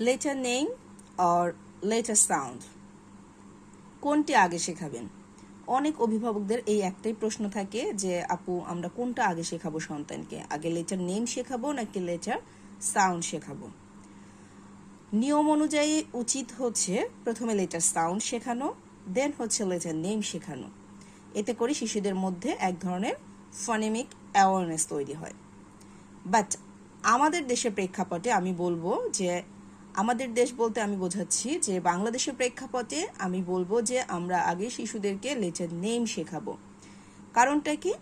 Letter name or letter sound, কোনটি আগে শেখাবেন? অনেক অভিভাবকদের এই একটাই প্রশ্ন থাকে যে আপু আমরা কোনটা আগে শেখাবো সন্তানকে, আগে লেটার নেম শেখাবো নাকি লেটার সাউন্ড শেখাবো? নিয়ম অনুযায়ী উচিত হচ্ছে প্রথমে লেটার সাউন্ড শেখানো, দেন হচ্ছে লেটার নেম শেখানো। এতে করে শিশুদের মধ্যে এক ধরনের ফনেমিক অ্যাওয়ারনেস তৈরি হয়। বাট আমাদের দেশের প্রেক্ষাপটে আমি বলবো যে, আমাদের দেশ বলতে আমি বোঝাচ্ছি যে বাংলাদেশের প্রেক্ষাপটে আমি বলবো যে আমরা আগে শিশুদেরকে লেটার নেম শেখাবো। কারণটা কি?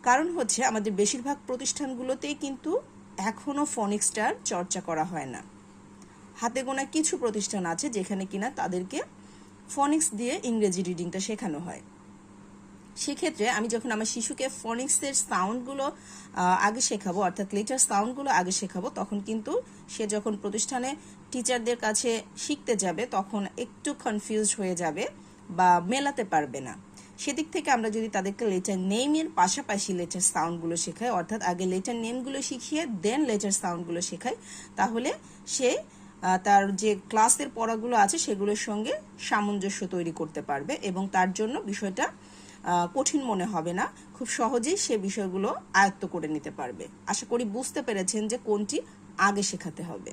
কারণ হচ্ছে আমাদের বেশিরভাগ প্রতিষ্ঠানগুলোতেই কিন্তু এখনও ফনিক্সটার চর্চা করা হয় না। হাতে গোনা কিছু প্রতিষ্ঠান আছে যেখানে কিনা তাদেরকে ফনিক্স দিয়ে ইংরেজি রিডিংটা শেখানো হয়। সেক্ষেত্রে আমি যখন আমার শিশুকে ফনিক্সের সাউন্ডগুলো আগে শেখাবো, অর্থাৎ লেটার সাউন্ডগুলো আগে শেখাবো, তখন কিন্তু সে যখন প্রতিষ্ঠানে টিচারদের কাছে শিখতে যাবে তখন একটু কনফিউজ হয়ে যাবে বা মেলাতে পারবে না। সেদিক থেকে আমরা যদি তাদেরকে লেটার নেমের পাশাপাশি লেটার সাউন্ডগুলো শেখাই, অর্থাৎ আগে লেটার নেমগুলো শিখিয়ে দেন লেটার সাউন্ডগুলো শেখাই, তাহলে সে তার যে ক্লাসের পড়াগুলো আছে সেগুলোর সঙ্গে সামঞ্জস্য তৈরি করতে পারবে এবং তার জন্য বিষয়টা কঠিন মনে হবে না, খুব সহজেই সে বিষয়গুলো আয়ত্ত করে নিতে পারবে। আশা করি বুঝতে পেরেছেন যে কোনটি আগে শেখাতে হবে।